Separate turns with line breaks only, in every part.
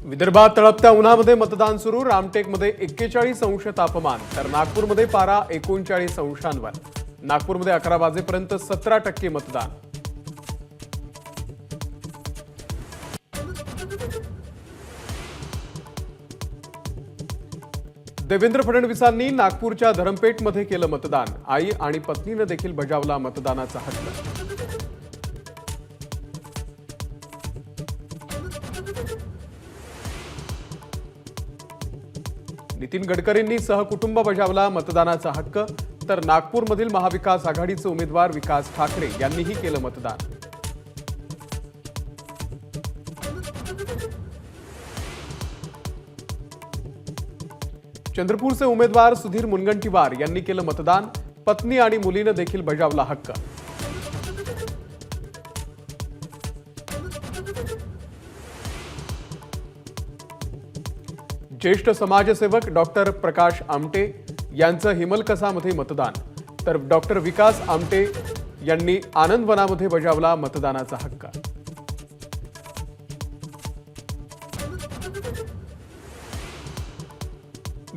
विदर्भात तळपत्या उन्हामध्ये मतदान सुरू। रामटेकमध्ये 41 अंश तापमान तर नागपूरमध्ये पारा 39 अंशांवर। नागपूरमध्ये 11 वाजेपर्यंत 17% मतदान। देवेंद्र फडणवीसांनी नागपूरच्या धरमपेठमध्ये केलं मतदान। आई आणि पत्नीने देखील बजावला मतदानाचा हक्क। नितीन गडकरींनी सहकुटुंब बजावला मतदानाचा हक्क तर नागपूरमधील महाविकास आघाडीचे उमेदवार विकास ठाकरे यांनीही केलं मतदान। चंद्रपूरचे उमेदवार सुधीर मुनगंटीवार यांनी केलं मतदान। पत्नी आणि मुलीने देखील बजावला हक्क। ज्येष्ठ समाजसेवक डॉक्टर प्रकाश आमटे यांचं हिमलकसामध्ये मतदान तर डॉक्टर विकास आमटे यांनी आनंदवनामध्ये बजावला मतदानाचा हक्क।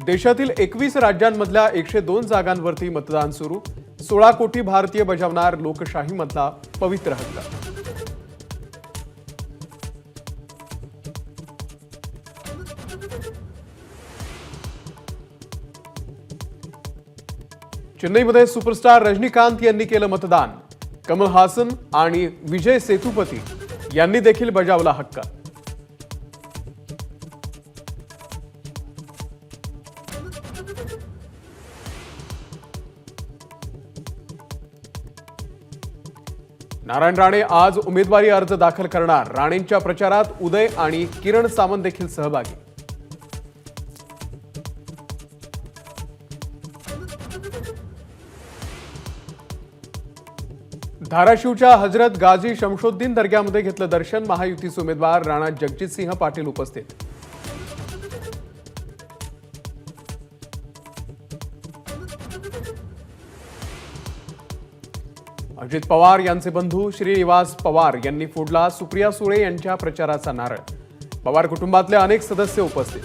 देशातील 21 राज्यांमधल्या 102 जागांवरती मतदान सुरू। 16 कोटी भारतीय बजावणार लोकशाहीमधला पवित्र हक्क। चेन्नईमध्ये सुपरस्टार रजनीकांत यांनी केलं मतदान। कमल हासन आणि विजय सेतुपती यांनी देखील बजावला हक्क। नारायण राणे आज उमेदवारी अर्ज दाखल करणार। राणेंच्या प्रचारात उदय आणि किरण सामंत देखील सहभागी। धाराशिवच्या हजरत गाजी शमशोद्दीन दर्ग्यामध्ये घेतलं दर्शन। महायुतीचे उमेदवार राणा जगजितसिंह पाटील उपस्थित। अजित पवार यांचे बंधू श्रीनिवास पवार यांनी फोडला सुप्रिया सुळे यांच्या प्रचाराचा नारळ। पवार कुटुंबातले अनेक सदस्य उपस्थित।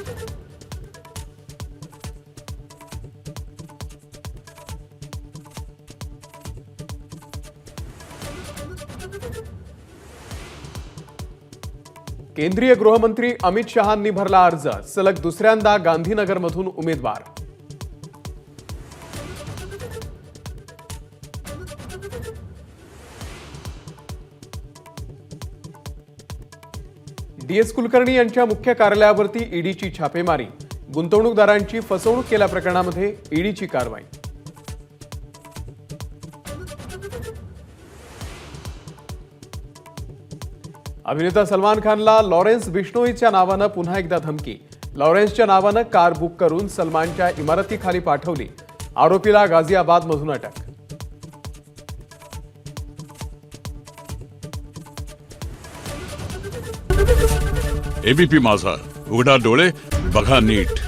केंद्रीय गृहमंत्री अमित शहांनी भरला अर्ज। सलग दुसऱ्यांदा गांधीनगरमधून उमेदवार। DS कुलकर्णी यांच्या मुख्य कार्यालयावरती ईडीची छापेमारी। गुंतवणूकदारांची फसवणूक केल्याप्रकरणामध्ये ईडीची कारवाई। अभिनेता सलमान खानला लॉरेन्स बिश्नोईच्या नावानं पुन्हा एकदा धमकी। लॉरेन्सच्या नावानं कार बुक करून सलमानच्या इमारतीखाली पाठवली। आरोपीला गाझियाबादमधून अटक।
एबीपी माझा, उघडा डोळे बघा नीट।